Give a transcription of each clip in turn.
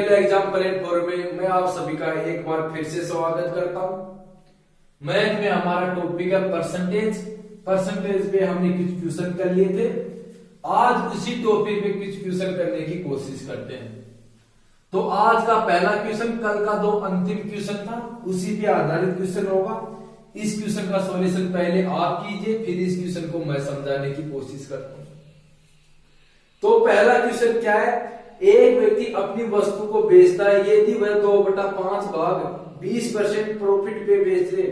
Technical exam platform में मैं आप सभी का एक बार फिर से स्वागत करता हूं। मैथ में हमारा टॉपिक है परसेंटेज। परसेंटेज पे हमने कुछ क्वेश्चन कर लिए थे। आज उसी टॉपिक पे कुछ क्वेश्चन करने की कोशिश करते हैं। तो आज का पहला क्वेश्चन, कल का दो अंतिम क्वेश्चन था, उसी पे आधारित क्वेश्चन होगा। इस क्वेश्चन का सॉल्यूशन पहले आप कीजिए, फिर इस क्वेश्चन को मैं समझाने की कोशिश करता हूं। तो पहला क्वेश्चन क्या है? एक व्यक्ति अपनी वस्तु को बेचता है, यदि वह 2/5 भाग 20% प्रॉफिट पे बेचे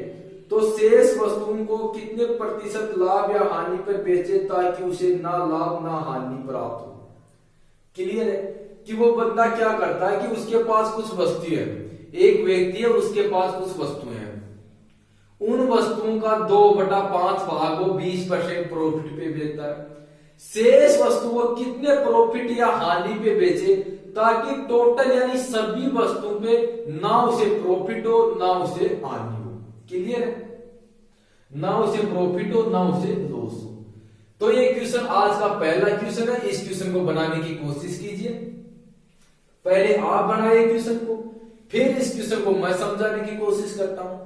तो शेष वस्तुओं को कितने प्रतिशत लाभ या हानि पर बेचे ताकि उसे ना लाभ ना हानि प्राप्त हो। क्लियर है कि वो बंदा क्या करता है कि उसके पास कुछ वस्तु है, एक व्यक्ति है, उसके पास कुछ वस्तुएं हैं, उन वस्तुओं का 2/5 भाग वो 20% प्रॉफिट पे बेचता है। शेष वस्तु को कितने प्रॉफिट या हानि पे बेचे ताकि टोटल यानी सभी वस्तुओं पे ना उसे प्रॉफिट हो ना उसे हानि हो। क्लियर है? ना उसे प्रॉफिट हो ना उसे लॉस हो। तो ये क्वेश्चन आज का पहला क्वेश्चन है। इस क्वेश्चन को बनाने की कोशिश कीजिए। पहले आप बनाइए क्वेश्चन को, फिर इस क्वेश्चन को मैं समझाने की कोशिश करता हूं।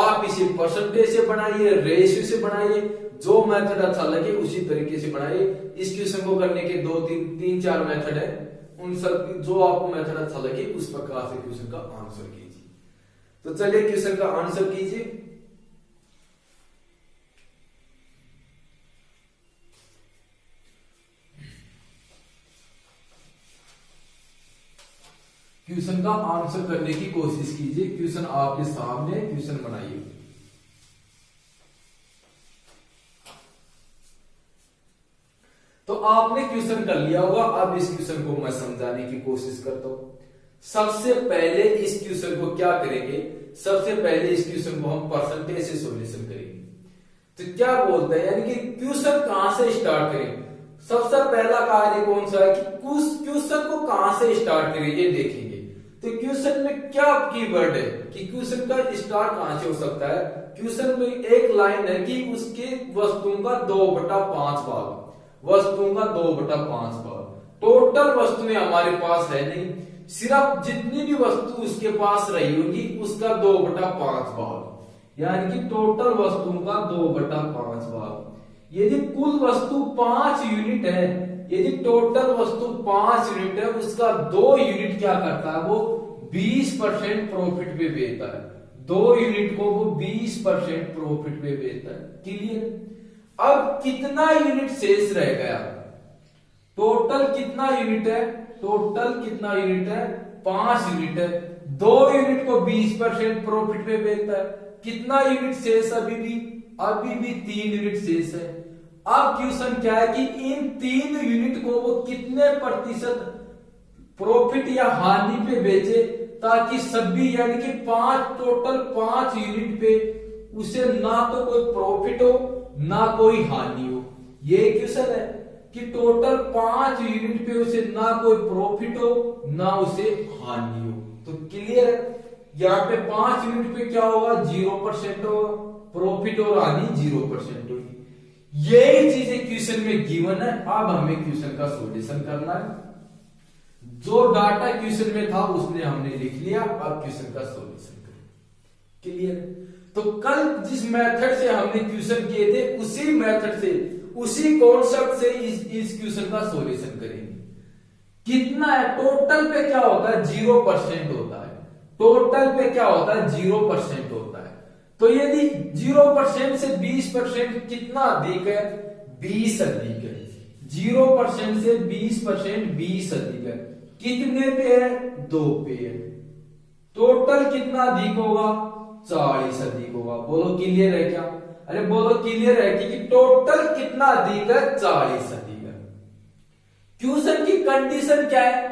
आप इसे परसेंटेज से बनाइए, रेशियो से बनाइए, जो मेथड अच्छा लगे उसी तरीके से बनाइए। इस क्वेश्चन को करने के 2-3-4 मेथड है, उन सब जो आपको मेथड अच्छा लगे उस प्रकार से क्वेश्चन का आंसर कीजिए। तो चलिए क्वेश्चन का आंसर कीजिए। क्वेश्चन का आंसर करने की कोशिश कीजिए। क्वेश्चन आपके सामने, क्वेश्चन बनाइए। तो आपने क्वेश्चन कर लिया होगा। अब इस क्वेश्चन को मैं समझाने की कोशिश करता हूं। सबसे पहले इस क्वेश्चन को क्या करेंगे? सबसे पहले इस क्वेश्चन को हम परसेंटेज से सॉल्यूशन करेंगे। तो क्या बोलते हैं यानी कि क्वेश्चन कहां से स्टार्ट करें? सबसे पहला कार्य कौन सा है कि क्वेश्चन को कहां से स्टार्ट करें, ये देखेंगे। तो क्वेश्चन में क्या कीवर्ड है कि क्वेश्चन का स्टार्ट कहां से हो सकता है? क्वेश्चन में एक लाइन है कि उसके वस्तुओं का 2/5 भाग, वस्तुओं का 2/5 भाग। टोटल वस्तुएं हमारे पास है नहीं, सिर्फ जितनी भी वस्तु उसके पास रही होगी उसका 2/5 भाग, यानी कि टोटल वस्तुओं का 2/5 भाग। यदि कुल वस्तु 5 यूनिट है, यदि टोटल वस्तु 5 यूनिट है, उसका 2 यूनिट क्या करता है? वो 20% प्रॉफिट पे बेचता है। 2 यूनिट को वो 20% प्रॉफिट पे बेचता है। क्लियर? अब कितना यूनिट शेष रह गया? टोटल कितना यूनिट है? टोटल कितना यूनिट है? 5 यूनिट है। 2 यूनिट को 20% प्रॉफिट पे बेचता है। कितना यूनिट शेष? अभी भी 3 यूनिट शेष है। अब क्वेश्चन क्या है कि इन 3 यूनिट को वो कितने प्रतिशत प्रॉफिट या हानि पे बेचे ताकि सभी यानी कि टोटल 5 यूनिट पे उसे ना तो कोई प्रॉफिट हो ना कोई हानि हो। ये क्वेश्चन है कि टोटल 5 यूनिट पे उसे ना कोई प्रॉफिट हो ना उसे हानि हो। तो क्लियर है? यहाँ पे 5 यूनिट पे क्या होगा? 0% होगा, प्रॉफिट और हानि 0% होगी। यही चीजें क्वेश्चन में गिवन है। अब हमें क्वेश्चन का सॉल्यूशन करना है। जो डाटा क्वेश्चन में था उसने हमने लिख लिया, अब क्वेश्चन का सॉल्यूशन करें। क्लियर? तो कल जिस मेथड से हमने क्वेश्चन किए थे उसी मेथड से, उसी कॉन्सेप्ट से इस क्वेश्चन का सॉल्यूशन करेंगे। कितना है? टोटल पे क्या होता है? 0% होता है। टोटल पे क्या होता है? 0% होता है। तो यदि 0% से 20% कितना अधिक है? 20 अधिक है। 0% से 20% 20 अधिक है। कितने पे है? 2 पे है। टोटल कितना अधिक होगा? 40 अधिक होगा। बोलो क्लियर है क्या? अरे बोलो क्लियर है कि टोटल कितना अधिक है? 40 अधिक है। क्वेश्चन की कंडीशन क्या है?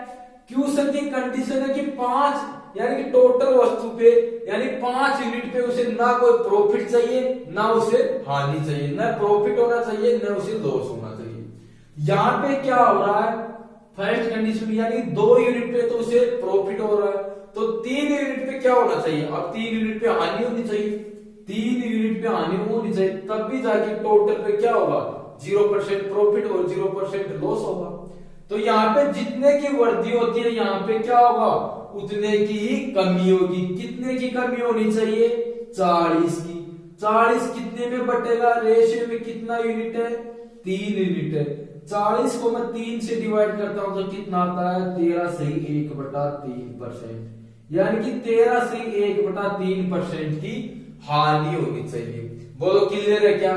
क्वेश्चन की कंडीशन है कि 5 यानी कि टोटल वस्तु पे यानी 5 यूनिट पे उसे ना कोई प्रॉफिट चाहिए ना उसे हानि चाहिए, ना प्रॉफिट होना चाहिए ना उसे लॉस होना चाहिए। यहां पे क्या हो रहा है? फर्स्ट कंडीशन यानी 2 यूनिट पे तो उसे प्रॉफिट हो रहा है, तो 3 यूनिट पे क्या होना चाहिए? अब 3 यूनिट पे हानि होनी चाहिए। 3 यूनिट पे हानि होनी चाहिए, तब भी जाके टोटल पे क्या होगा? 0% प्रॉफिट और 0% लॉस होगा। तो यहाँ पे जितने की वृद्धि होती है यहाँ पे क्या होगा? उतने की ही कमी होगी। कितने की कमी होनी चाहिए? 40 की। 40 कितने में बटेगा? रेशियो में कितना यूनिट है? 3 यूनिट है। 40 को मैं 3 से डिवाइड करता हूं तो कितना आता है? 13/1/3%, यानी कि 13/1/3% की हानि होनी चाहिए। बोलो क्लियर है क्या?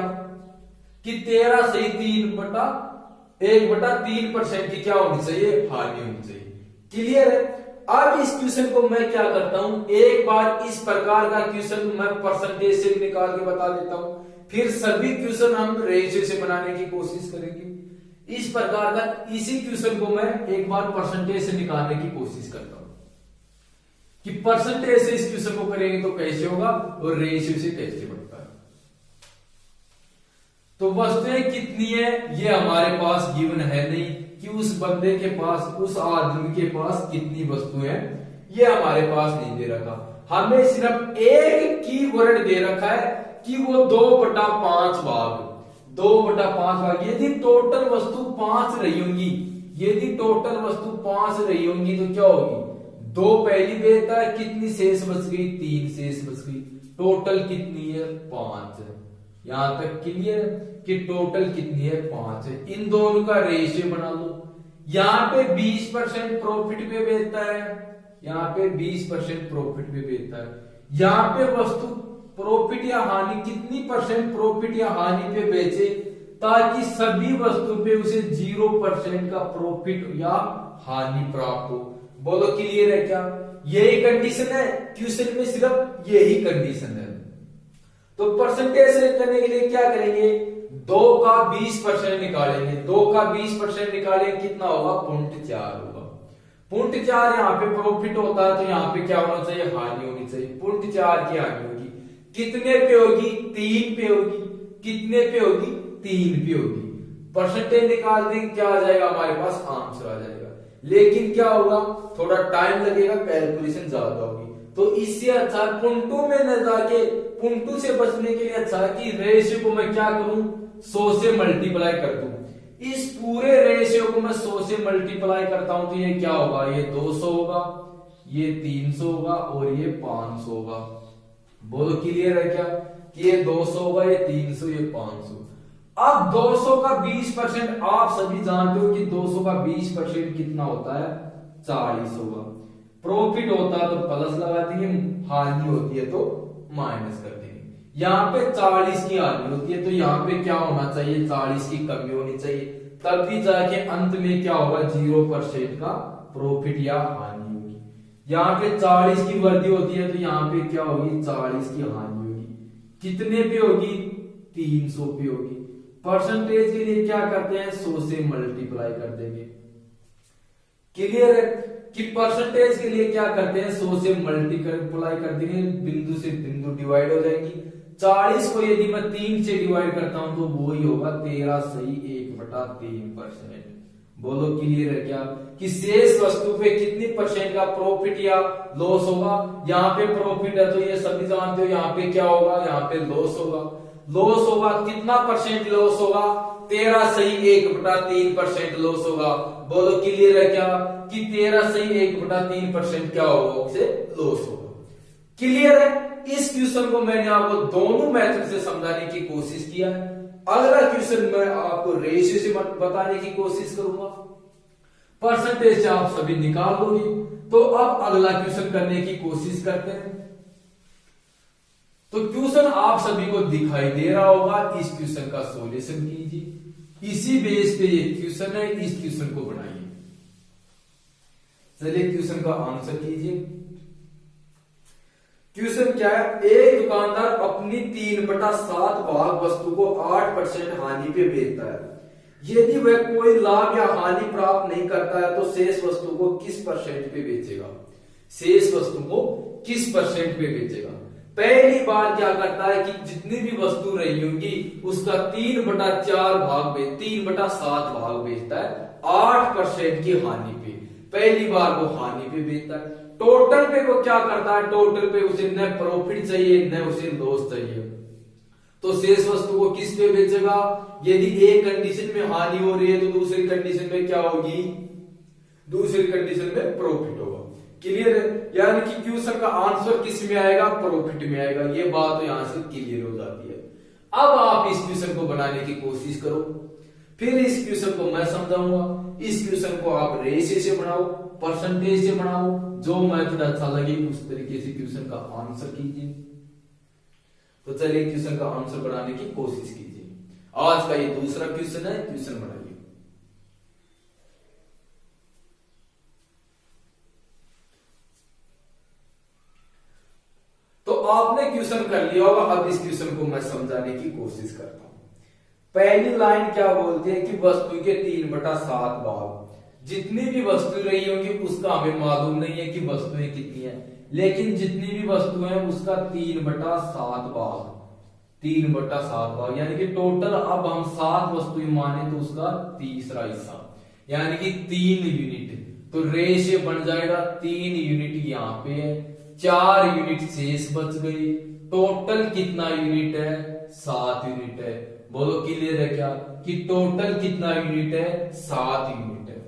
कि 13/3/1/3% की क्या होनी चाहिए? हानि होनी चाहिए। क्लियर है? अब इस क्वेश्चन को मैं क्या करता हूं, एक बार इस प्रकार का क्वेश्चन मैं परसेंटेज से निकाल के बता देता हूं, फिर सभी क्वेश्चन हम रेशियो से बनाने की कोशिश करेंगे। इस प्रकार का इसी क्वेश्चन को मैं एक बार परसेंटेज से निकालने की कोशिश करता हूं कि परसेंटेज से इस क्वेश्चन को करेंगे तो कैसे होगा और रेशियो से कैसे बनता है। तो वस्तुएं कितनी है ये हमारे पास गिवन है नहीं कि उस बंदे के पास, उस आदमी के पास कितनी वस्तुएं हैं, ये हमारे पास नहीं दे रखा। हमें सिर्फ एक कीवर्ड दे रखा है कि वो 2/5 भाग, 2/5 भाग। यदि टोटल वस्तु 5 रही होंगी, यदि टोटल वस्तु 5 रही होंगी तो क्या होगी? 2 पहली बेचता है, कितनी शेष बच गई? 3 शेष बच गई। टोटल कितनी है? 5 है। यहां तक क्लियर है कि टोटल कितनी है? 5 है। इन दोनों का रेशियो बना लो। यहां पे 20% प्रॉफिट पे बेचता है, यहां पे 20% प्रॉफिट पे बेचता है। यहां पे वस्तु प्रॉफिट या हानि, कितनी परसेंट प्रॉफिट या हानि पे बेचे ताकि सभी वस्तु पे उसे 0% का प्रॉफिट या हानि प्राप्त हो। बोलो क्लियर है क्या? यही कंडीशन है क्वेश्चन में, सिर्फ यही कंडीशन है। तो परसेंटेज से करने के लिए क्या करेंगे? 2 का 20% निकालेंगे। 2 का 20% निकालेंगे, कितना होगा? 0.4 होगा। 0.4 यहाँ पे प्रॉफिट होता है तो यहाँ पे क्या होना चाहिए? हानि होनी चाहिए। 0.4 की हानि होगी, कितने पे होगी? 3 पे होगी। कितने पे होगी? 3 पे होगी। परसेंटेज निकाल देंगे, क्या आ जाएगा हमारे पास? आंसर आ जाएगा। लेकिन क्या होगा? थोड़ा टाइम लगेगा, कैलकुलेशन ज्यादा होगी। तो इससे अच्छा पुंटू में न जाके, पुंटू से बचने के लिए अच्छा है कि रेशियो को मैं क्या करूं? 100 से मल्टीप्लाई कर दूं। इस पूरे रेशियो को मैं 100 से मल्टीप्लाई करता हूं तो ये क्या होगा? ये 200 होगा, ये 300 होगा और ये 500 होगा। बोलो क्लियर है क्या? कि ये 200 होगा, ये 300, ये 500। अब 200 का 20% आप सभी जानते हो कि 200 का 20% कितना होता है? 40 होगा। प्रॉफिट होता है तो प्लस लगा देंगे, हानि होती है तो माइनस कर देंगे। यहाँ पे 40 की हानि होती है तो यहाँ पे क्या होना चाहिए? 40 की कमी होनी चाहिए, तब भी जाके अंत में क्या होगा? 0% का प्रॉफिट या हानि होगी। यहाँ पे 40 की वृद्धि होती है तो यहाँ पे क्या होगी? 40 की हानि होगी। कितने पे होगी? 300 पे होगी। परसेंटेज के लिए क्या करते हैं? 100 से मल्टीप्लाई कर देंगे। क्लियर है कि परसेंटेज के लिए क्या करते हैं? 100 से मल्टीप्लाई कर देंगे, बिंदु से बिंदु डिवाइड हो जाएगी। 40 को यदि मैं 3 से डिवाइड करता हूं तो वो ही होगा 13/1/3%। बोलो क्लियर है क्या? कि शेष वस्तु पे कितनी परसेंट का प्रॉफिट या लॉस होगा? यहाँ पे प्रॉफिट है तो ये सभी जानते हो, यहाँ पे क्या होगा? यहाँ पे लॉस होगा। लॉस होगा, कितना परसेंट लॉस होगा? 13/1/3% लॉस होगा। बोलो क्लियर है क्या? कि 13/1/3% क्या होगा? उसे लॉस होगा। क्लियर है? इस क्वेश्चन को मैंने आपको दोनों मेथड से समझाने की कोशिश किया है। अगला क्वेश्चन मैं आपको रेशियो से बताने की कोशिश करूंगा। परसेंटेज से आप सभी निकाल लोगे। तो अब अगला क्वेश्चन करने की कोशिश करते हैं। तो क्वेश्चन आप सभी को दिखाई दे रहा होगा। इस क्वेश्चन का सॉल्यूशन कीजिए। इसी बेस पे ये क्वेश्चन है, इस क्वेश्चन को बनाइए। चलिए क्वेश्चन का आंसर कीजिए। क्वेश्चन क्या है? एक दुकानदार अपनी 3/7 भाग वस्तु को 8% हानि पे बेचता है। यदि वह कोई लाभ या हानि प्राप्त नहीं करता है तो शेष वस्तु को किस परसेंट पे बेचेगा? शेष वस्तु को किस परसेंट पे बेचेगा? पहली बार क्या करता है कि जितनी भी वस्तु रही होंगी उसका 3/4 भाग 3/7 भाग बेचता है 8% की हानि पे। पहली बार वो हानि पे बेचता है। टोटल पे वो क्या करता है? टोटल पे उसे न प्रॉफिट चाहिए न उसे लॉस चाहिए, तो शेष वस्तु को किस पे बेचेगा? यदि एक कंडीशन में हानि हो रही है तो दूसरी कंडीशन में क्या होगी? दूसरी कंडीशन में प्रॉफिट होगा। क्लियर है? यानी कि क्वेश्चन का आंसर किस में आएगा? प्रॉफिट में आएगा। ये बात तो यहां से क्लियर हो जाती है। अब आप इस क्वेश्चन को बनाने की कोशिश करो, फिर इस क्वेश्चन को मैं समझाऊंगा। इस क्वेश्चन को आप रेशियो से बनाओ, परसेंटेज से बनाओ, जो मेथड अच्छा लगे उस तरीके से क्वेश्चन का आंसर कीजिए। तो चलिए क्वेश्चन का आंसर बनाने की कोशिश कीजिए। आज का ये दूसरा क्वेश्चन है, क्वेश्चन बनाइए। तो आपने क्वेश्चन कर लिया होगा। अब इस क्वेश्चन को मैं समझाने की कोशिश करता हूं। पहली लाइन क्या बोलती है कि वस्तु के 3/7 भाग, जितनी भी वस्तु रही होंगी उसका हमें मालूम नहीं है कि वस्तुएं कितनी है, लेकिन जितनी भी वस्तु है उसका 3/7 भाग, 3/7 भाग यानी कि टोटल अब हम 7 वस्तुएं माने तो उसका तीसरा हिस्सा यानी कि 3 यूनिट। तो रेशियो बन जाएगा 3 यूनिट यहाँ पे है, 4 यूनिट शेष बच गई। टोटल कितना यूनिट है? 7 यूनिट है। बोलो क्लियर है क्या कि टोटल कितना यूनिट है? 7 यूनिट है।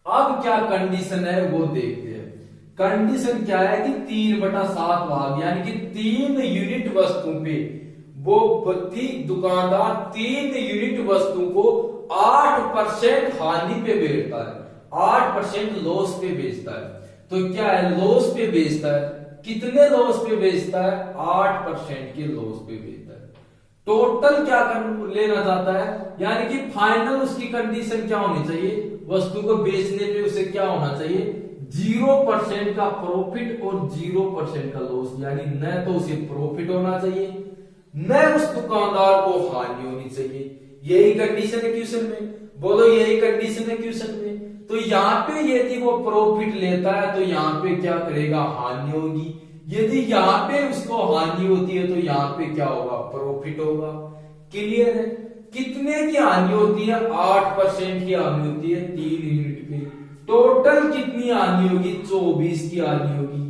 अब क्या कंडीशन है वो देखते हैं। कंडीशन क्या है कि 3/7 भाग यानी कि 3 यूनिट वस्तु पे वो दुकानदार 3 यूनिट वस्तु को 8% हानि पे बेचता है, 8% लॉस पे बेचता है। तो क्या है? लॉस पे बेचता है। कितने लॉस पे बेचता है? 8% के लॉस पे बेचता है। टोटल क्या लेना चाहता है? यानी कि फाइनल उसकी कंडीशन क्या होनी चाहिए? वस्तु को बेचने पे उसे क्या होना चाहिए? 0% का प्रॉफिट और 0% का लॉस, यानी न तो उसे प्रॉफिट होना चाहिए न उस दुकानदार को हानि होनी चाहिए। यही कंडीशन है क्वेश्चन में। बोलो यही कंडीशन है क्वेश्चन में। तो यहाँ पे यदि वो प्रॉफिट लेता है तो यहाँ पे क्या करेगा? हानि होगी। यदि यहाँ पे उसको हानि होती है तो यहाँ पे क्या होगा? प्रॉफिट होगा। क्लियर है? कितने की हानि होती है? 8% की हानि होती है 3 यूनिट पे। टोटल कितनी हानि होगी? 24 की हानि होगी।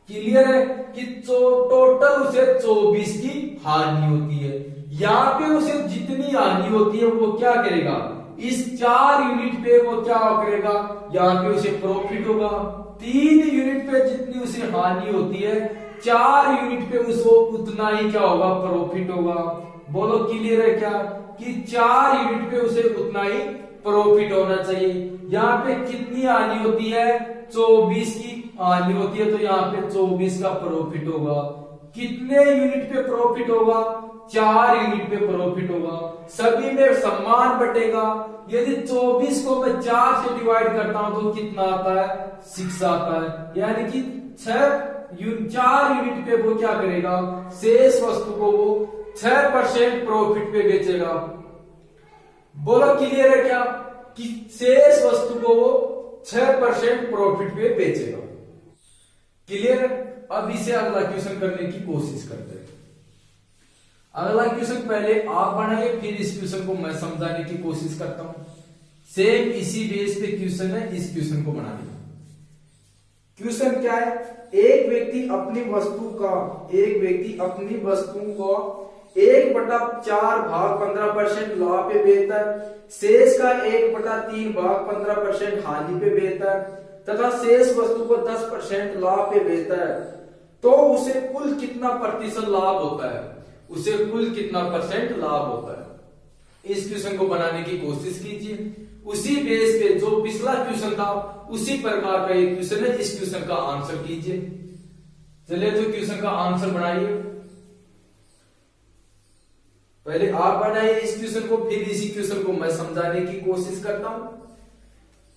क्लियर है कि टोटल उसे 24 की हानि होती है। यहाँ पे उसे जितनी हानि होती है वो क्या करेगा? इस 4 यूनिट पे वो क्या करेगा? यहाँ पे उसे प्रॉफिट होगा। 3 यूनिट पे जितनी उसे हानि होती है 4 यूनिट पे उसको उतना ही क्या होगा? प्रॉफिट होगा। बोलो क्लियर है क्या कि 4 यूनिट पे उसे उतना ही प्रॉफिट होना चाहिए। यहाँ पे कितनी हानि होती है? 24 की हानि होती है, तो यहाँ पे 24 का प्रॉफिट होगा। कितने यूनिट पे प्रॉफिट होगा? 4 यूनिट पे प्रॉफिट होगा। सभी में समान बटेगा। यदि 24 को मैं 4 से डिवाइड करता हूं तो कितना आता है? 6 आता है। यानी कि 4 यूनिट पे वो क्या करेगा? शेष वस्तु को वो 6% प्रॉफिट पे बेचेगा। बोलो क्लियर है क्या कि शेष वस्तु को वो 6% प्रॉफिट पे बेचेगा। क्लियर है? अब इसे अगला क्वेश्चन करने की कोशिश करते हैं। अगला क्वेश्चन पहले आप बनाइए, फिर इस क्वेश्चन को मैं समझाने की कोशिश करता हूं। सेम इसी बेस पे क्वेश्चन है, इस क्वेश्चन को बनाने। क्वेश्चन क्या है? एक व्यक्ति अपनी वस्तु को 1/4 भाग 15% लाभ पे बेचता है, शेष का 1/3 भाग 15% हानि पे बेचता है तथा शेष वस्तु को 10% लाभ पे बेचता है, तो उसे कुल कितना प्रतिशत लाभ होता है? उसे कुल कितना परसेंट लाभ होता है? इस क्वेश्चन को बनाने की कोशिश कीजिए। उसी बेस पे जो पिछला क्वेश्चन था उसी प्रकार का एक क्वेश्चन है, इस क्वेश्चन का आंसर कीजिए। चलिए तो क्वेश्चन का आंसर बनाइए। पहले आप बनाइए इस क्वेश्चन को, फिर इसी क्वेश्चन को मैं समझाने की कोशिश करता हूं।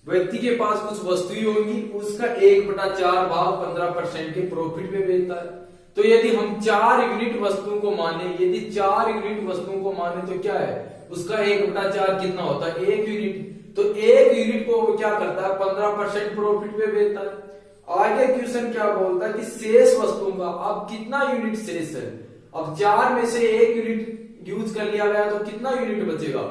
व्यक्ति के पास कुछ वस्तुएं होंगी, उसका 1/4 भाग 15% के प्रॉफिट पे बेचता है। तो यदि हम 4 यूनिट वस्तुओं को माने, यदि 4 यूनिट वस्तुओं को माने तो क्या है? उसका 1/4 कितना होता है? 1 यूनिट। तो 1 यूनिट को क्या करता है? 15% प्रॉफिट पे बेचता है। आगे क्वेश्चन क्या बोलता है कि शेष वस्तुओं का अब कितना यूनिट शेष है? अब 4 में से 1 यूनिट यूज कर लिया गया तो कितना यूनिट बचेगा?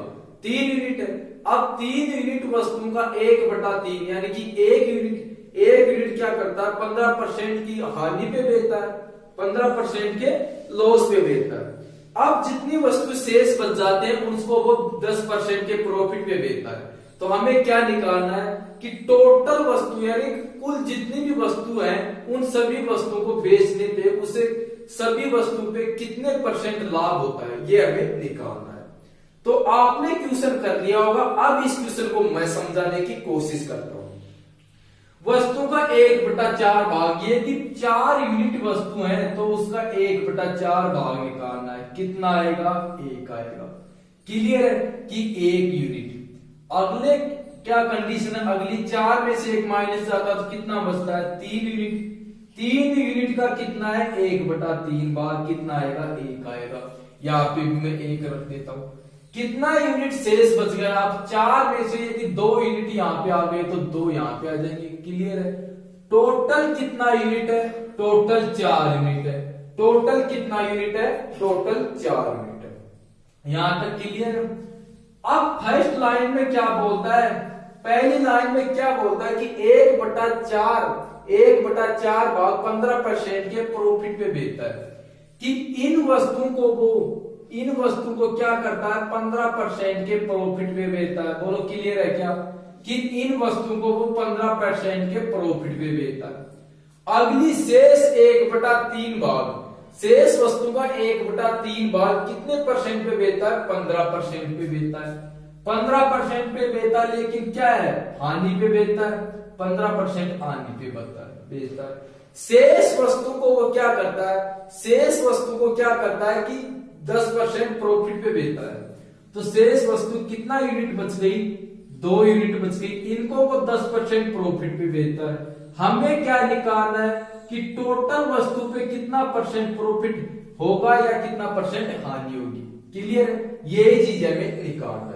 3 यूनिट है। अब 3 यूनिट वस्तुओं का 1/3 यानी कि 1 यूनिट क्या करता है? 15% की हानि पे बेचता है, 15% के लॉस पे बेचता है। अब जितनी वस्तु शेष बच जाते हैं उसको वो 10% के प्रॉफिट पे बेचता है। तो हमें क्या निकालना है कि टोटल वस्तु यानी कुल जितनी भी वस्तु है उन सभी वस्तुओं को बेचने पे उसे सभी वस्तु पे कितने % लाभ होता है, ये हमें निकालना है। तो आपने क्वेश्चन कर लिया होगा। अब इस क्वेश्चन को मैं समझाने की कोशिश करता हूं। वस्तु का 1/4 भाग, ये कि 4 यूनिट वस्तु है तो उसका 1/4 भाग निकालना है। कितना आएगा? 1 आएगा। क्लियर है कि 1 यूनिट। अगले क्या कंडीशन है? अगली 4 में से 1 माइनस जाता तो कितना बचता है? 3 यूनिट। 3 यूनिट का कितना है? 1/3 भाग कितना आएगा? 1 आएगा। यहाँ पे भी मैं 1 रख देता हूं। कितना यूनिट शेष बच गया? आप 4 में से यदि 2 यूनिट यहाँ पे आ गए तो 2 यहाँ पे आ जाएंगे। क्लियर है? टोटल कितना यूनिट है? टोटल 4 यूनिट है। टोटल कितना यूनिट है? टोटल 4 यूनिट है। यहां तक क्लियर है? अब फर्स्ट लाइन में क्या बोलता है? पहली लाइन में क्या बोलता है कि 1/4 भाग 15% के प्रॉफिट पे बेचता है। कि इन वस्तु को क्या करता है? 15% के प्रॉफिट पे बेचता है। बोलो क्लियर है क्या? कि इन वस्तु को वो 15% के प्रॉफिट पे बेचता है। अगली शेष 1/3 भाग, शेष वस्तु का 1/3 भाग कितने % पे बेचता है? 15% पे बेचता है। 15% पे बेचता है, लेकिन क्या है? हानि पे बेचता है। 15% हानि पे बेचता है। शेष वस्तु को वो क्या करता है? शेष वस्तु को क्या करता है कि 10% प्रॉफिट पे बेचता है। तो शेष वस्तु कितना यूनिट बच गई? 2 यूनिट बच गई। इनको वो 10% प्रॉफिट पे बेचता है। हमें क्या निकालना है कि टोटल वस्तु पे कितना % प्रॉफिट होगा या कितना % हानि होगी। क्लियर? यही चीज हमें निकालना है।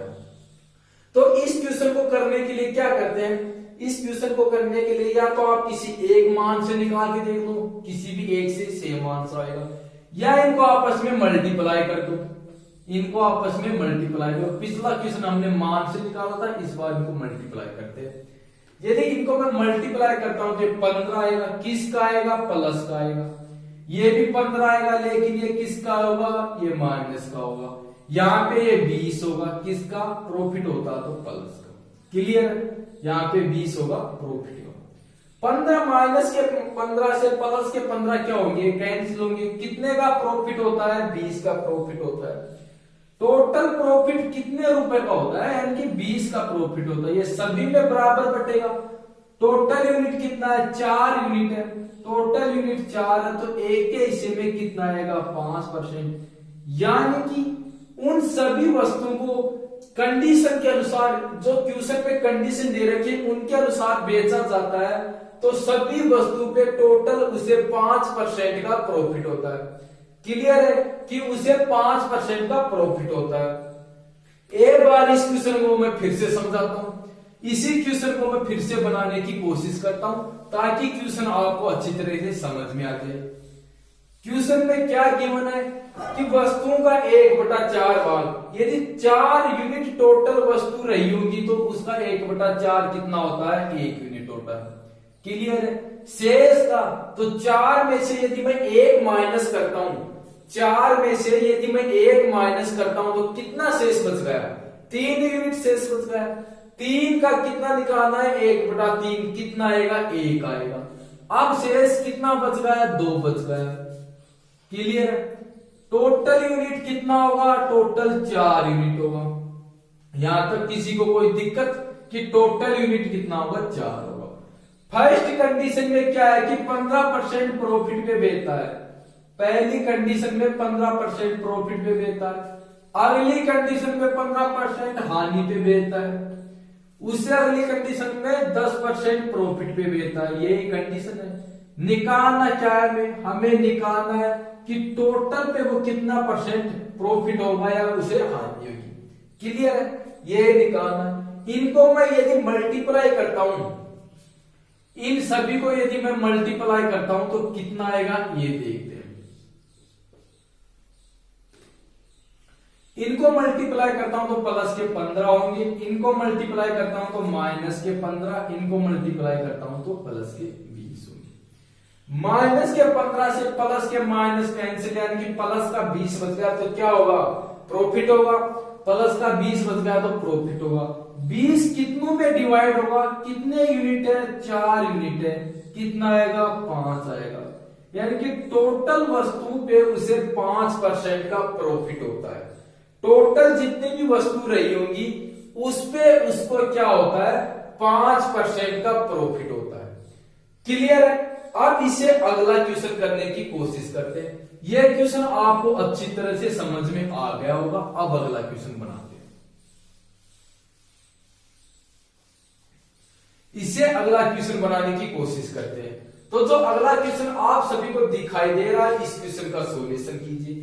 तो इस क्वेश्चन को करने के लिए क्या करते हैं? इस क्वेश्चन को करने के लिए या तो आप किसी एक मान से निकाल के देख लो, किसी भी एक से सेम आंसर आएगा, या इनको आपस में मल्टीप्लाई कर दो। इनको आपस में मल्टीप्लाई करो। पिछला क्वेश्चन हमने मान से निकाला था, इस बार इनको मल्टीप्लाई करते हैं। यदि इनको मैं मल्टीप्लाई करता हूं तो 15 आएगा। किसका आएगा? प्लस का आएगा। ये भी 15 आएगा, लेकिन ये किसका होगा? ये माइनस का होगा। यहाँ पे ये 20 होगा। किसका? प्रॉफिट होता तो प्लस का। क्लियर? यहाँ पे 20 होगा प्रॉफिट का। 15 माइनस के 15 से प्लस के 15 क्या होंगे? कैंसिल होंगे। कितने का प्रॉफिट होता है? 20 का प्रॉफिट होता है। टोटल प्रॉफिट कितने रुपए का होता है? यानी कि 20 का प्रॉफिट होता है। ये सभी में बराबर बटेगा। टोटल यूनिट कितना है? 4 यूनिट है। टोटल यूनिट 4 है तो एक के हिस्से में कितना आएगा? 5%। यानी कि उन सभी वस्तुओं को कंडीशन के अनुसार, जो क्वेश्चन पे कंडीशन दे रखी है उनके अनुसार बेचा जाता है, तो सभी वस्तु पे टोटल उसे 5% का प्रॉफिट होता है। क्लियर है कि उसे 5% का प्रॉफिट होता है। एक बार इस क्वेश्चन को मैं फिर से समझाता हूं। इसी क्वेश्चन को मैं फिर से बनाने की कोशिश करता हूं ताकि क्वेश्चन आपको अच्छी तरह से समझ में आ जाए। क्वेश्चन में क्या गिवन है कि वस्तुओं का 1/4 भाग, यदि 4 यूनिट टोटल वस्तु रही होगी तो उसका 1/4 कितना होता है? 1 यूनिट होता है। क्लियर है? शेष का तो 4 में से यदि मैं 1 माइनस करता हूं, 4 में से यदि मैं 1 माइनस करता हूं तो कितना शेष बच गया? 3 यूनिट शेष बच गया। 3 का कितना निकालना है? 1/3 कितना आएगा? 1 आएगा। अब शेष कितना बच गया? 2 बच गया। क्लियर? टोटल यूनिट कितना होगा? टोटल 4 यूनिट होगा। यहां तक किसी को कोई दिक्कत कि टोटल यूनिट कितना होगा? 4 होगा। फर्स्ट कंडीशन में क्या है कि 15% प्रॉफिट पे बेचता है। पहली कंडीशन में 15% प्रॉफिट पे बेचता है। अगली कंडीशन में 15% हानि पे बेचता है। उससे अगली कंडीशन में 10% प्रॉफिट पे बेचता है। यही कंडीशन है। निकालना क्या है? हमें निकालना है कि टोटल पे वो कितना % प्रॉफिट होगा या उसे हानि होगी। क्लियर है? ये निकालना है। इनको मैं यदि मल्टीप्लाई करता हूं, इन सभी को यदि मैं मल्टीप्लाई करता हूं तो कितना आएगा? ये देखते हैं। इनको मल्टीप्लाई करता हूं तो प्लस के 15 होंगे। इनको मल्टीप्लाई करता हूं तो माइनस के 15। इनको मल्टीप्लाई करता हूं तो प्लस के 20 होंगे। माइनस के 15 से प्लस के माइनस कैंसिल, यानी कि प्लस का 20 बच गया तो क्या होगा? प्रॉफिट होगा, प्लस का 20 बच गया तो प्रॉफिट होगा। 20 कितनों में डिवाइड होगा, कितने यूनिट है, 4 यूनिट है, कितना आएगा, 5 आएगा। यानी कि टोटल वस्तु पे उसे 5% का प्रॉफिट होता है। टोटल जितनी भी वस्तु रही होंगी उस पे उसको क्या होता है, 5% का प्रॉफिट होता है। क्लियर है। अब इसे अगला क्वेश्चन करने की कोशिश करते हैं। यह क्वेश्चन आपको अच्छी तरह से समझ में आ गया होगा। अब अगला क्वेश्चन बनाते हैं। इसे अगला क्वेश्चन बनाने की कोशिश करते हैं। तो जो अगला क्वेश्चन आप सभी को दिखाई दे रहा है, इस क्वेश्चन का सॉल्यूशन कीजिए।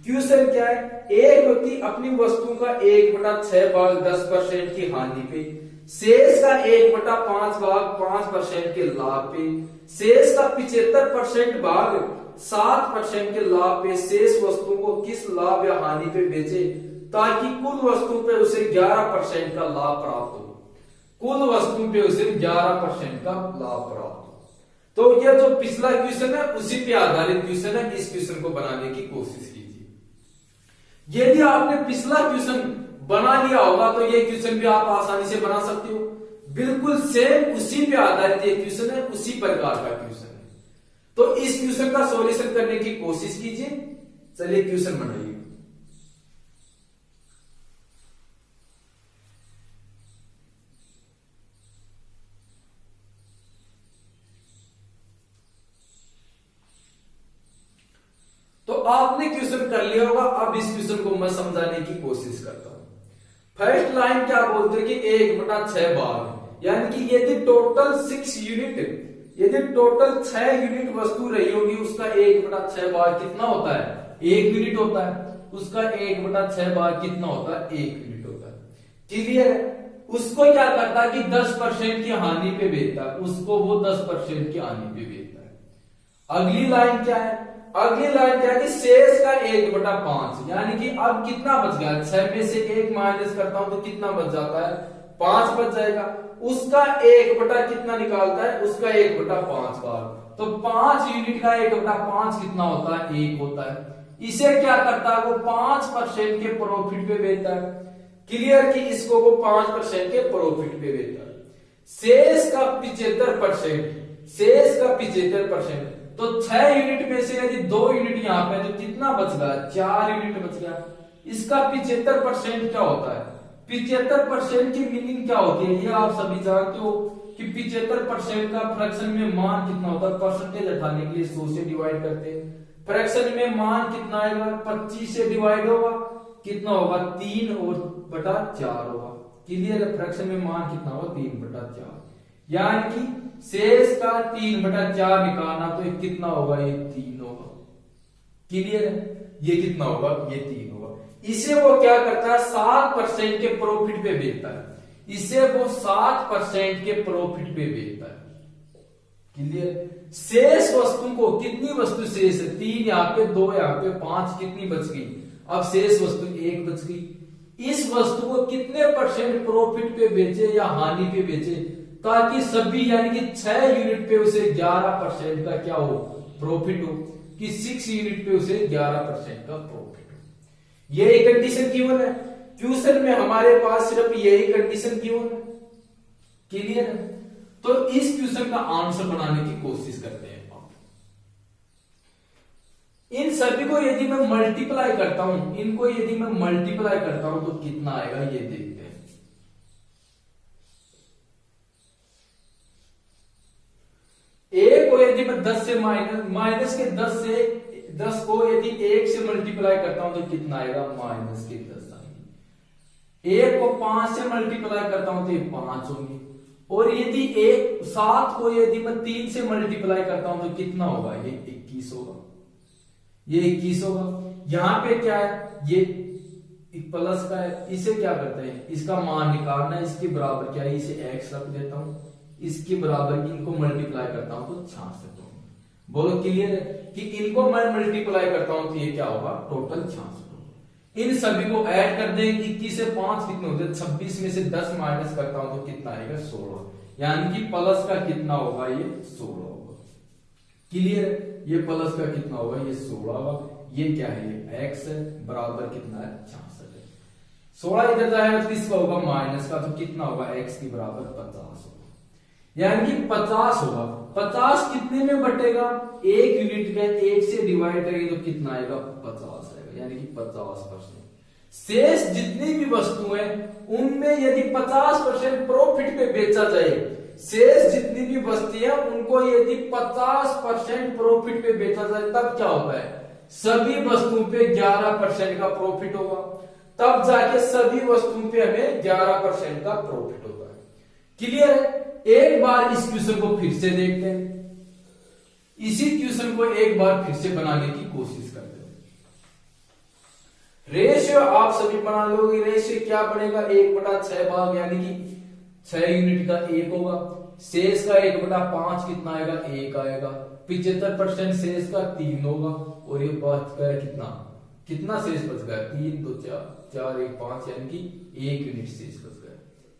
क्वेश्चन क्या है, एक व्यक्ति अपनी वस्तु का 1/6 भाग 10% की हानि पे, शेष का 1/5 भाग 5% के लाभ पे, शेष का 75% भाग 7% के लाभ पे शेष वस्तु को किस लाभ या हानि पे बेचे ताकि कुल वस्तु पे उसे 11% का लाभ प्राप्त हो। कुल वस्तु पे उसे 11% का लाभ प्राप्त हो। तो यह जो पिछला क्वेश्चन है उसी पे आधारित क्वेश्चन है। इस क्वेश्चन को बनाने की कोशिश कीजिए। यदि आपने पिछला क्वेश्चन बना लिया होगा तो ये क्वेश्चन भी आप आसानी से बना सकते हो। बिल्कुल सेम उसी पे आधारित ये क्वेश्चन है, उसी प्रकार का क्वेश्चन है। तो इस क्वेश्चन का सॉल्यूशन करने की कोशिश कीजिए। चलिए क्वेश्चन बनाइए। तो आपने क्वेश्चन कर लिया होगा। अब इस क्वेश्चन को मैं समझाने की कोशिश करता हूं। फर्स्ट लाइन क्या बोलते हैं कि 1/6 भाग, यानी कि यदि टोटल 6 यूनिट, यदि टोटल 6 यूनिट वस्तु रही होगी उसका 1/6 भाग कितना होता है, 1 यूनिट होता है। उसका 1/6 भाग कितना होता है, 1 यूनिट होता है। क्लियर है। उसको क्या करता है कि 10% की हानि पे बेचता है, उसको वो 10% की हानि पे बेचता है। अगली लाइन क्या है, अगली लाइन क्या है कि शेष का 1/5, यानी कि अब कितना बच गया, 6 में से 1 माइनस करता हूं तो कितना बच जाता है, 5 बच जाएगा। उसका 1 कितना निकालता है, उसका 1/5 भाग। तो 5 यूनिट का 1/5 कितना होता है, 1 होता है। इसे क्या करता है, वो 5% के प्रॉफिट पे बेचता है। क्लियर कि इसको वो 5% के प्रॉफिट पे बेचता है। शेष का 75%, शेष का 75%, तो 6 यूनिट में से यदि 2 यूनिट यहाँ पे तो कितना बच गया, 4 यूनिट बच गया। इसका 75% क्या होता है, 75% की मीनिंग क्या होती है, ये आप सभी जानते हो कि 75% का फ्रैक्शन में मान कितना होता है। परसेंटेज हटाने के लिए 100 से डिवाइड करते हैं। फ्रैक्शन में मान कितना आएगा, 25 से डिवाइड होगा, कितना होगा, 3/4 होगा। क्लियर है। फ्रैक्शन में मान कितना होगा, 3/4, यानी कि शेष का 3/4 निकालना तो ये कितना होगा, ये 3 होगा। क्लियर है। ये कितना होगा, ये 3 होगा। इसे वो क्या करता है, 7% के प्रॉफिट पे बेचता है। इसे वो 7% के प्रॉफिट पे बेचता है। क्लियर। शेष वस्तु को, कितनी वस्तु शेष है, 3 यहाँ पे, 2 यहाँ पे, 5, कितनी बच गई, अब शेष वस्तु 1 बच गई। इस वस्तु को कितने % प्रॉफिट पे बेचे या हानि पे बेचे ताकि सभी, यानी कि 6 यूनिट पे उसे 11% का क्या हो, प्रॉफिट हो, कि 6 यूनिट पे उसे 11% का प्रॉफिट हो। यही कंडीशन गिवन है क्वेश्चन में, हमारे पास सिर्फ यही कंडीशन गिवन है। क्लियर है। तो इस क्वेश्चन का आंसर बनाने की कोशिश करते हैं। इन सभी को यदि मैं मल्टीप्लाई करता हूं, इनको यदि मैं मल्टीप्लाई करता हूं तो कितना आएगा, ये देखते हैं। एक को यदि मैं 10 से माइनस के 10 को यदि 1 से मल्टीप्लाई करता हूं तो कितना आएगा, -10 आएगी। 1 को 5 से मल्टीप्लाई करता हूं तो ये 5 होंगे। और यदि 7 को यदि मैं 3 से मल्टीप्लाई करता हूं तो कितना होगा, ये 21 होगा। ये 21 होगा। यहां पे क्या है, ये प्लस का है, इसे क्या करते हैं, इसका मान निकालना है। इसके बराबर क्या है, इसे x रख देता हूं, इसके बराबर इनको मल्टीप्लाई करता हूं तो 66 होगा। बोलो क्लियर है कि इनको मैं मल्टीप्लाई करता हूं तो ये क्या होगा, टोटल 66 होगा। इन सभी को ऐड कर दें, 21 से 5 कितने होते हैं, 26 में से 10 माइनस करता हूं तो कितना आएगा, 16, यानी कि प्लस का कितना होगा, ये 16 होगा। क्लियर है। ये प्लस का कितना होगा, ये 16 होगा। ये क्या है, ये x है, बराबर कितना है, 66। 16 इधर जाएगा तो किसका होगा माइनस का, तो कितना होगा x के बराबर 50 होगा, यानी कि 50 होगा। 50 कितने में बटेगा, एक यूनिट का एक से डिवाइड करेंगे तो कितना आएगा 50 आएगा, यानी कि 50%। शेष जितनी भी वस्तु है उनमें यदि 50% प्रॉफिट पे बेचा जाए, शेष जितनी भी वस्तुएं उनको यदि 50% प्रॉफिट पे बेचा जाए तब क्या होता है, सभी वस्तुओं पे 11% का प्रॉफिट होगा, तब जाके सभी वस्तुओं पे हमें 11% का प्रॉफिट होगा। क्लियर है। एक बार इस क्वेश्चन को फिर से देखते हैं, इसी क्वेश्चन को एक बार फिर से बनाने की कोशिश करते हैं। रेशियो आप सभी बना लोगे, रेशियो क्या बनेगा 1/6 भाग, यानी कि 6 यूनिट का 1 होगा, शेष का 1/5 कितना आएगा 1 आएगा, 75% शेष का 3 होगा, और ये बच गया कितना शेष बच गया 3 तो 4 1 5, यानी कि 1 यूनिट शेष बच गया।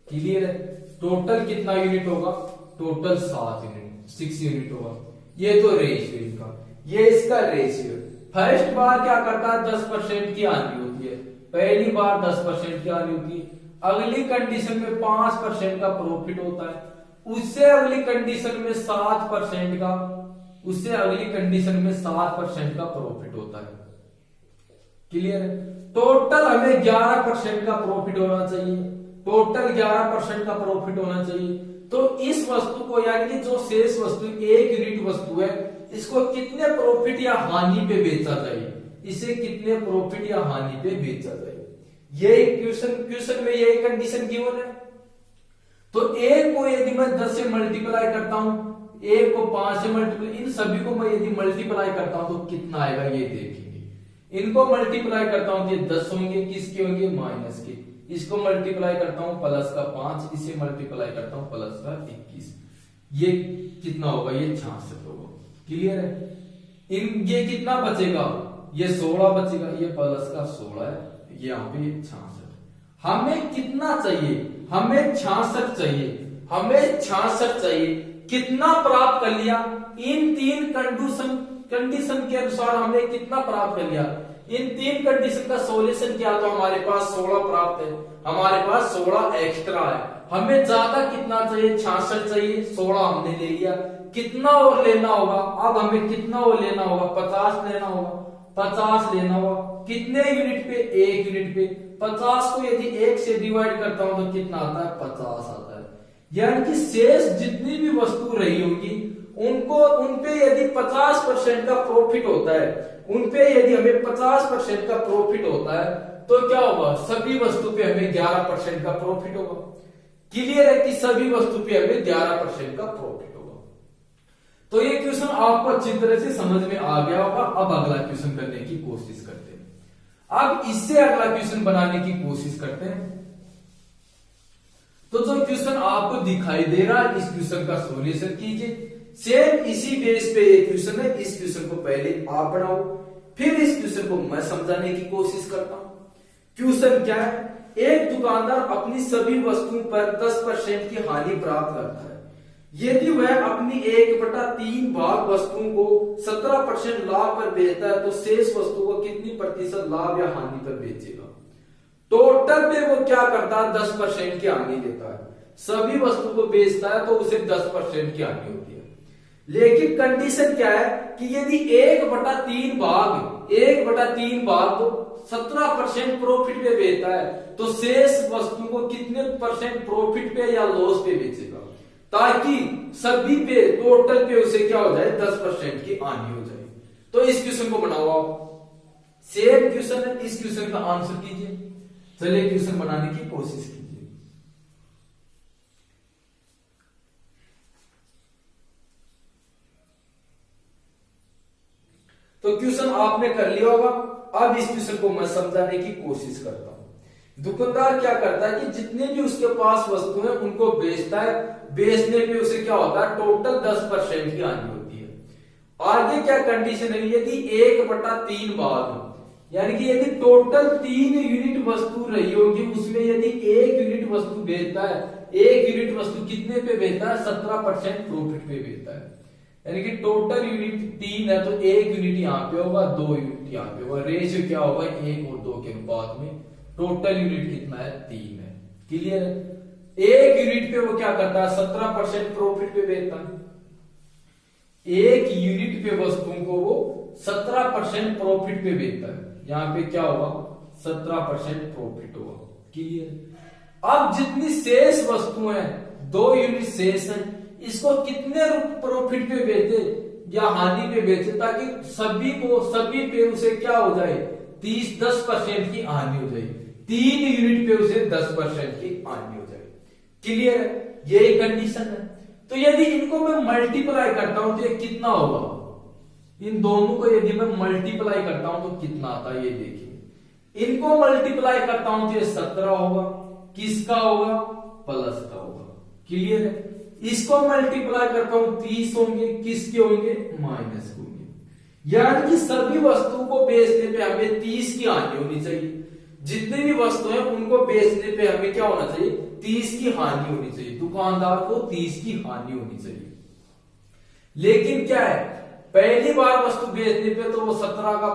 क्लियर है। टोटल कितना यूनिट होगा, टोटल 7 यूनिट 6 यूनिट होगा। ये तो रेशियो इनका, ये इसका रेशियो। फर्स्ट बार क्या करता है 10% की हानि होती है, पहली बार 10% की हानि होती है, अगली कंडीशन में 5% का प्रॉफिट होता है, उससे अगली कंडीशन में 7% का, उससे अगली कंडीशन में 7% का प्रॉफिट होता है। क्लियर है। टोटल हमें 11% का प्रॉफिट होना चाहिए, टोटल 11% का प्रॉफिट होना चाहिए। तो इस वस्तु को, यानी कि जो शेष वस्तु 1 यूनिट वस्तु है, इसको कितने प्रॉफिट या हानि पे बेचा जाए, इसे कितने प्रॉफिट या हानि पे बेचा जाए, ये क्वेश्चन में यही कंडीशन गिवन है। तो एक को यदि मैं 10 से मल्टीप्लाई करता हूं, एक को 5 से मल्टीप्लाई, इन सभी को मैं यदि मल्टीप्लाई करता हूं तो कितना आएगा ये देखेंगे। इनको मल्टीप्लाई करता हूं तो ये 10 होंगे, किसके होंगे माइनस के, इसको मल्टीप्लाई करता हूं प्लस का 5, इसे मल्टीप्लाई करता हूं प्लस का 21, ये कितना होगा ये 66 होगा। क्लियर है। ये कितना बचेगा, ये 16 बचेगा, ये प्लस का 16 है, ये यहाँ पे 66। हमें कितना चाहिए, हमें 66 चाहिए, हमें 66 चाहिए। कितना प्राप्त कर लिया, इन 3 कंडीशन के अनुसार हमने कितना प्राप्त कर लिया, इन 3 कंडीशन का सॉल्यूशन किया तो हमारे पास 16 प्राप्त है, हमारे पास 16 एक्स्ट्रा है। हमें ज्यादा कितना चाहिए, 66 चाहिए, 16 हमने ले लिया, कितना और लेना होगा, अब हमें कितना और लेना होगा 50 लेना होगा, 50 लेना होगा, कितने यूनिट पे 1 यूनिट पे। 50 को यदि 1 से डिवाइड करता हूं तो कितना आता है 50 आता है, यानी कि शेष जितनी भी वस्तु रही होंगी उनपे यदि 50% का प्रॉफिट होता है, उनपे यदि हमें 50% का प्रॉफिट होता है तो क्या होगा, सभी वस्तु पे हमें 11% का प्रॉफिट होगा। क्लियर है कि सभी वस्तु पे हमें 11% का प्रॉफिट होगा। तो ये क्वेश्चन आपको अच्छी तरह से समझ में आ गया होगा। अब अगला क्वेश्चन करने की कोशिश करते हैं। अब इससे अगला क्वेश्चन बनाने की कोशिश करते हैं। तो जो क्वेश्चन आपको दिखाई दे रहा है इस क्वेश्चन का सॉल्यूशन कीजिए। सेम इसी बेस पे ये क्वेश्चन है, इस क्वेश्चन को पहले आप बनाओ, फिर इस क्वेश्चन को मैं समझाने की कोशिश करता हूं। क्वेश्चन क्या है, एक दुकानदार अपनी सभी वस्तुओं पर 10% की हानि प्राप्त करता है। यदि वह अपनी 1/3 भाग वस्तुओं को 17% लाभ पर बेचता है तो शेष वस्तु को कितनी प्रतिशत लाभ या हानि पर बेचेगा। टोटल में वो क्या करता है 10% की हानि देता है, सभी वस्तु को बेचता है तो उसे 10% की हानि होती है। लेकिन कंडीशन क्या है कि यदि 1/3 भाग तो 17% प्रॉफिट पे बेचता है तो शेष वस्तु को कितने परसेंट प्रॉफिट पे या लॉस पे बेचेगा, ताकि सभी पे टोटल पे उसे क्या हो जाए 10% की हानि हो जाए। तो इस क्वेश्चन को बनाओ आप, सेम क्वेश्चन है, इस क्वेश्चन का आंसर कीजिए। चलिए क्वेश्चन बनाने की कोशिश कीजिए। तो क्वेश्चन आपने कर लिया होगा। अब इस क्वेश्चन को मैं समझाने की कोशिश करता हूं। दुकानदार क्या करता है कि जितने भी उसके पास वस्तु है उनको बेचता है, बेचने पे उसे क्या होता है टोटल 10% की हानि होती है। आगे क्या कंडीशन है, यदि 1/3 भाग, यानी कि यदि टोटल 3 यूनिट वस्तु रही होगी उसमें यदि 1 यूनिट वस्तु बेचता है, 1 यूनिट वस्तु कितने पे बेचता है 17% प्रॉफिट पे बेचता है। यानी कि टोटल यूनिट 3 है तो 1 यूनिट यहां पे होगा, 2 यूनिट यहां पे होगा। रेशियो क्या होगा 1 और 2 के अनुपात में टोटल यूनिट कितना है 3 है। क्लियर है। एक यूनिट पे वो क्या करता है 17% प्रॉफिट पे बेचता है। एक यूनिट पे वस्तुओं को वो 17% प्रॉफिट पे बेचता है। यहां पे क्या होगा 17% प्रॉफिट होगा। क्लियर। अब जितनी शेष वस्तुएं हैं 2 यूनिट शेष है, इसको कितने प्रॉफिट पे बेचे या हानि पे बेचे ताकि सभी पे उसे क्या हो जाए 10% की हानि हो जाए। 3 यूनिट पे उसे 10% की हानि हो जाए। क्लियर है। यही कंडीशन है। तो यदि इनको मैं मल्टीप्लाई करता हूं तो ये कितना होगा, इन दोनों को यदि मैं मल्टीप्लाई करता हूं तो कितना आता है ये देखिए। इनको मल्टीप्लाई करता हूं तो ये 17 होगा, किसका होगा प्लस का होगा। क्लियर है। इसको मल्टीप्लाई करता हूं 30 होंगे, किसके होंगे माइनस के होंगे। यानी कि सभी वस्तुओं को बेचने पे हमें 30 की हानि होनी चाहिए। जितने भी वस्तु हैं उनको बेचने पे हमें क्या होना चाहिए 30 की हानि होनी चाहिए। दुकानदार को 30 की हानि होनी चाहिए। लेकिन क्या है पहली बार वस्तु बेचने पे तो वो 17 का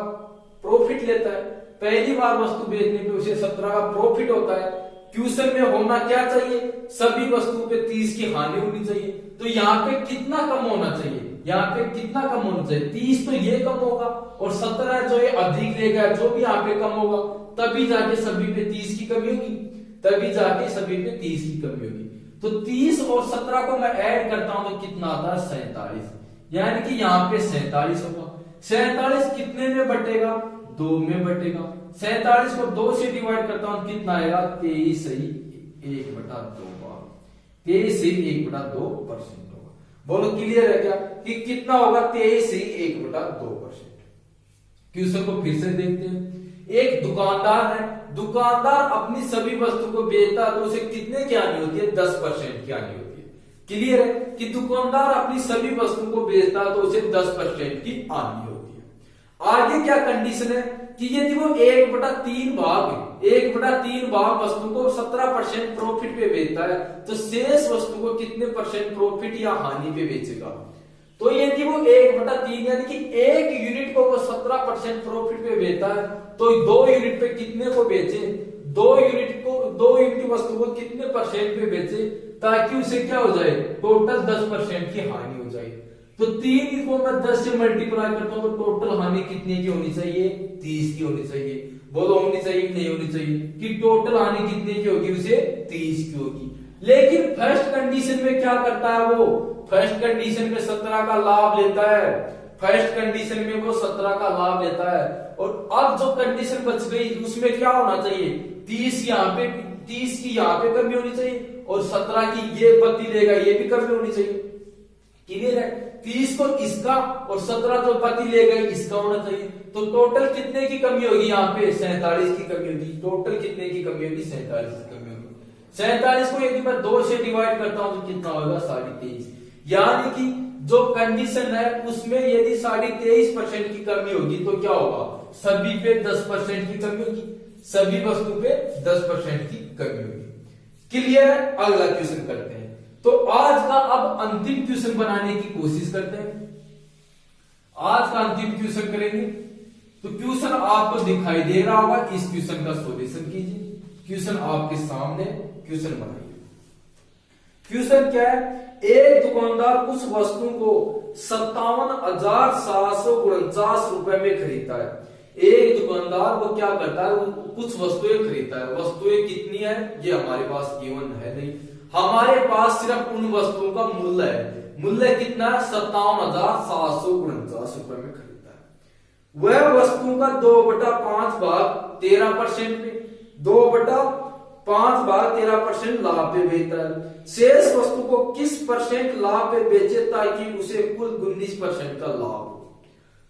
प्रॉफिट लेता है। पहली बार वस्तु बेचने पे उसे 17 का प्रॉफिट होता है। क्वेश्चन में होना क्या चाहिए सभी वस्तुओं पे 30 की हानि होनी चाहिए। तो यहाँ पे कितना कम होना चाहिए, यहाँ पे कितना कम होना चाहिए 30 तो ये कम होगा और 17 जो ये अधिक लेगा जो भी यहाँ पे कम होगा तभी जाके सभी पे 30 की कमी होगी, तभी जाके सभी पे 30 की कमी होगी। तो 30 और 17 को मैं ऐड करता हूं तो कितना आता है 47। यानी कि यहाँ पे 47 होगा। 47 कितने में बटेगा 2 में बटेगा। 47 को 2 से डिवाइड करता हूं कितना आएगा 23 ही 1/2 बार। 23 ही 1/2% होगा। बोलो क्लियर है क्या कि कितना होगा 23 ही 1/2%। क्वेश्चन को फिर से देखते हैं। एक दुकानदार है, दुकानदार अपनी सभी वस्तु को बेचता है तो उसे कितने की हानि होती है 10% की हानि होती है। क्लियर है कि दुकानदार अपनी सभी वस्तु को बेचता है तो उसे 10% की हानि होती है। आगे क्या कंडीशन है कि यदि वो 1/3 भाग वस्तु को 17% प्रॉफिट पे बेचता है तो शेष वस्तु को कितने परसेंट प्रॉफिट या हानि पे बेचेगा। तो यदि वो 1/3 यानी कि एक यूनिट को वो 17% प्रॉफिट पे बेचता है तो 2 यूनिट पे कितने को बेचे 2 यूनिट वस्तु को कितने परसेंट पे बेचे ताकि उसे क्या हो जाए टोटल 10% की हानि हो जाए। तो 3 को मैं 10 से मल्टीप्लाई करता हूं तो टोटल हानि कितने की होनी चाहिए 30 की होनी चाहिए। बोलो होनी चाहिए नहीं होनी चाहिए कि टोटल हानि कितने की होगी उसे 30 की होगी। लेकिन फर्स्ट कंडीशन में क्या करता है वो फर्स्ट कंडीशन में 17 का लाभ लेता है। फर्स्ट कंडीशन में वो 17 का लाभ लेता है और अब जो कंडीशन बच गई उसमें क्या होना चाहिए 30 की यहाँ पे कमी होनी चाहिए और 17 की ये पति लेगा ये भी कमी होनी चाहिए। क्लियर है। 30 को इसका और 17 जो पति लेगा इसका होना चाहिए। तो टोटल कितने की कमी होगी यहाँ पे 47 की कमी होगी। टोटल कितने की कमी होगी 47 की कमी होगी। 47 को यदि मैं 2 से डिवाइड करता हूं तो कितना होगा 23.5। यानी कि जो कंडीशन है उसमें यदि 23.5% की कमी होगी तो क्या होगा सभी पे 10% की कमी होगी। सभी वस्तु पे 10% की कमी होगी। क्लियर है। अगला क्वेश्चन करते हैं। तो आज का अब अंतिम क्वेश्चन बनाने की कोशिश करते हैं। आज का अंतिम क्वेश्चन करेंगे। तो क्वेश्चन आपको दिखाई दे रहा होगा। इस क्वेश्चन का सॉल्यूशन कीजिए। क्वेश्चन आपके सामने क्वेश्चन बनाइए। क्वेश्चन क्या है एक दुकानदार कुछ वस्तुओं को 57,749 रुपए में खरीदता है। एक दुकानदार वो क्या करता है वो कुछ वस्तुएं खरीदता है। वस्तुएं कितनी है ये हमारे पास गिवन है नहीं। हमारे पास सिर्फ उन वस्तुओं का मूल्य है। मूल्य कितना है 57,749 रुपए में खरीदता है। वह वस्तुओं का 2/5 भाग 13% में 2/5 भाग 13% लाभ पे बेचता है। शेष वस्तु को किस परसेंट लाभ पे बेचे ताकि उसे कुल 19% का लाभ हो।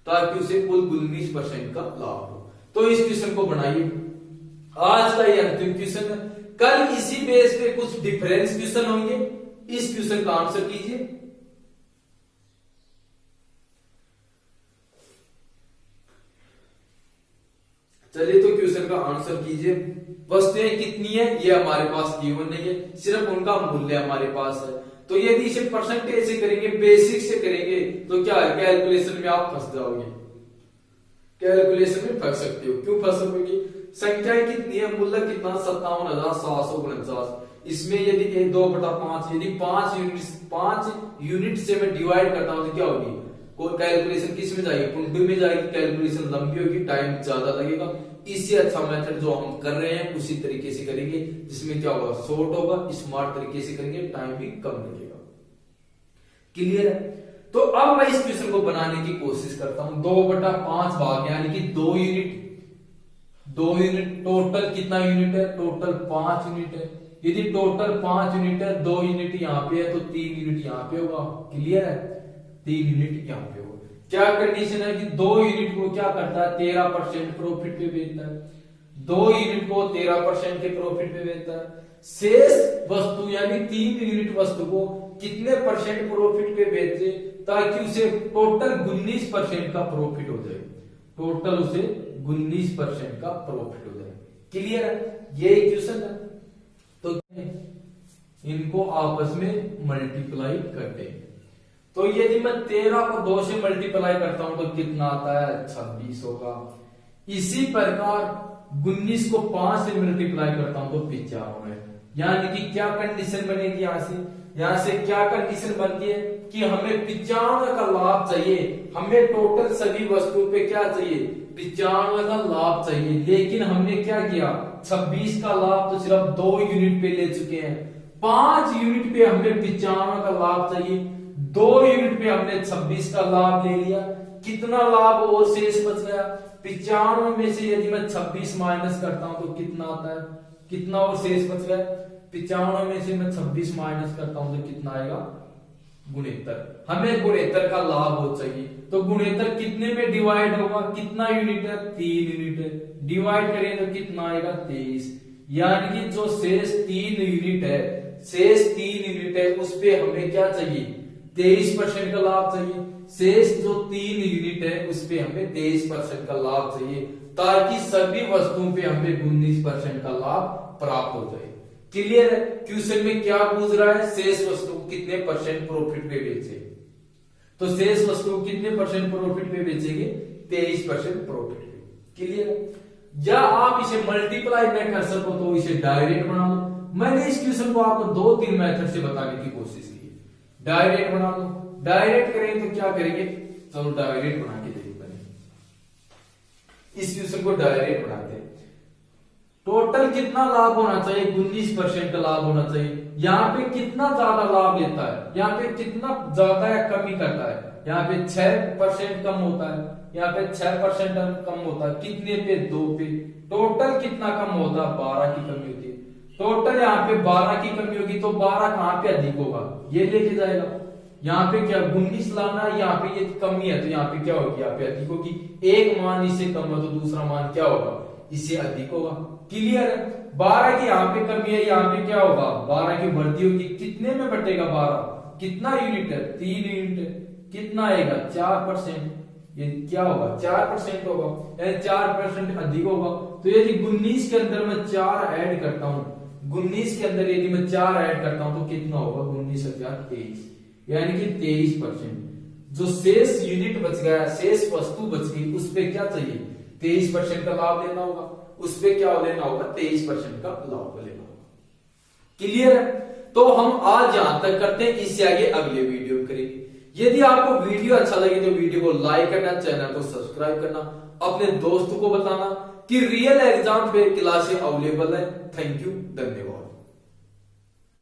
ताकि उसे कुल 19% का लाभ हो। तो इस क्वेश्चन को बनाइए। आज का ये अंतिम क्वेश्चन है। कल इसी बेस पे कुछ डिफरेंस क्वेश्चन होंगे। इस क्वेश्चन का आंसर कीजिए। चलिए तो क्वेश्चन का आंसर कीजिए। वस्तुएं कितनी है ये हमारे पास गिवन नहीं है। सिर्फ उनका मूल्य हमारे पास है। तो यदि इसे परसेंटेज से करेंगे बेसिक से करेंगे तो क्या है कैलकुलेशन में आप फंस जाओगे। कैलकुलेशन में फंस सकते हो। क्यों फंस सकोगे संख्याएं कितनी है, मूल्य कितना 57,749। इसमें यदि 2/5 यदि 5 यूनिट से मैं डिवाइड करता हूं तो क्या होगी, कोई कैलकुलेशन किस में जाएगी, पुंडू में जाएगी, कैलकुलेशन लंबी होगी, टाइम ज्यादा लगेगा। इससे अच्छा मेथड जो हम कर रहे हैं उसी तरीके से करेंगे, जिसमें क्या होगा, शॉर्ट होगा, स्मार्ट तरीके से करेंगे, टाइम भी कम लगेगा। क्लियर है? तो अब मैं इस क्वेश्चन को बनाने की कोशिश करता हूं। 2/5 भाग यानी कि 2 यूनिट टोटल कितना यूनिट है, टोटल 5 यूनिट है। यदि टोटल 5 यूनिट है, 2 यूनिट यहाँ पे है तो 3 यूनिट यहाँ पे होगा। क्लियर है? 3 यूनिट यहाँ पे होगा। क्या कंडीशन है कि 2 यूनिट को क्या करता है, 13% प्रॉफिट पे बेचता है। 2 यूनिट को 13% के प्रॉफिट पे बेचता है। शेष वस्तु यानी 3 यूनिट वस्तु को कितने परसेंट प्रॉफिट पे बेचे, ताकि उसे टोटल 19% का प्रॉफिट हो जाए, टोटल उसे 19% का प्रॉफिट हो जाए। क्लियर है? ये इक्वेशन है। तो इनको आपस में मल्टीप्लाई करते हैं। तो यदि मैं 13 को 2 से मल्टीप्लाई करता हूं तो कितना आता है, 26 होगा। इसी प्रकार 19 को 5 से मल्टीप्लाई करता हूं तो 95 है। यानी कि क्या कंडीशन बनेगी, यहां से क्या कंडीशन बनती है कि हमें 95 का लाभ चाहिए। हमें टोटल सभी वस्तुओं पे क्या चाहिए, 95 का लाभ चाहिए। लेकिन हमने क्या किया, 26 का लाभ तो सिर्फ 2 यूनिट पे ले चुके हैं। 5 यूनिट पे हमें 95 का लाभ चाहिए, 2 यूनिट पे हमने 26 का लाभ ले लिया। कितना लाभ और शेष बच गया, 95 में से यदि मैं 26 माइनस करता हूं तो कितना आता है, कितना और शेष बच गया। 95 में से मैं 26 माइनस करता हूं तो कितना आएगा, 69। हमें 69 का लाभ हो चाहिए। तो 69 कितने में डिवाइड होगा, कितना यूनिट है, 3 यूनिट है। डिवाइड करें तो कितना आएगा, 23। यानी कि जो शेष 3 यूनिट है, शेष 3 यूनिट है उस पे हमें क्या चाहिए, 23% का लाभ चाहिए। शेष जो 3 यूनिट है उस पे हमें 23% का लाभ चाहिए, ताकि सभी वस्तुओं पे हमें 19% का लाभ प्राप्त हो जाए। क्लियर है? क्वेश्चन में क्या पूछ रहा है, शेष वस्तु को कितने परसेंट प्रॉफिट पे बेचे। तो शेष वस्तु को कितने परसेंट प्रॉफिट पे बेचेंगे, 23% प्रॉफिट पे। क्लियर है? या आप इसे मल्टीप्लाई न कर सको तो इसे डायरेक्ट बना लो। मैंने इस क्वेश्चन को आपको 2-3 मेथड से बताने की कोशिश की। डायरेक्ट बना लो। डायरेक्ट करेंगे तो क्या करेंगे, चलो डायरेक्ट बना के देखते हैं। इस क्वेश्चन को डायरेक्ट बनाते हैं। टोटल कितना लाभ होना चाहिए, 19% का लाभ होना चाहिए। यहाँ पे कितना ज्यादा लाभ लेता है, यहाँ पे कितना ज्यादा या कमी करता है, यहाँ पे 6% कम होता है, यहाँ पे 6% कम होता है। कितने पे, 2 पे। टोटल कितना कम होता है, 12 की कमी होती है। टोटल यहाँ पे 12 की कमी होगी तो 12 कहां पे अधिक होगा, ये लेके जाएगा। यहाँ पे क्या 19 लाना है, यहाँ पे ये कमी है तो यहाँ पे क्या होगी, यहाँ पे अधिक होगी। एक मान इससे कम है तो दूसरा मान क्या होगा, इससे अधिक होगा। क्लियर है? 12 की यहाँ पे कमी है, यहाँ पे क्या होगा, 12 की बढ़ती होगी। कितने में बटेगा 12, कितना यूनिट है, 3 यूनिट है। कितना आएगा, 4%। ये क्या होगा, 4% होगा, यानी 4% अधिक होगा। तो यदि 19 के अंदर मैं 4 ऐड करता हूं, 19 के अंदर यदि मैं 4 ऐड करता हूं तो कितना होगा, 19,023, यानी कि 23%। जो शेष यूनिट बच गया, शेष वस्तु बच गई, उस पे क्या चाहिए, 23% का लाभ लेना होगा। उस पे क्या लेना होगा, 23% का लाभ लेना होगा। क्लियर है? तो हम आज यहां तक करते हैं, इससे आगे अगले वीडियो में करेंगे। यदि आपको वीडियो अच्छा लगे तो वीडियो को लाइक करना, चैनल को सब्सक्राइब करना, अपने दोस्तों को बताना कि रियल एग्जाम पे क्लासें अवेलेबल है। थैंक यू, धन्यवाद।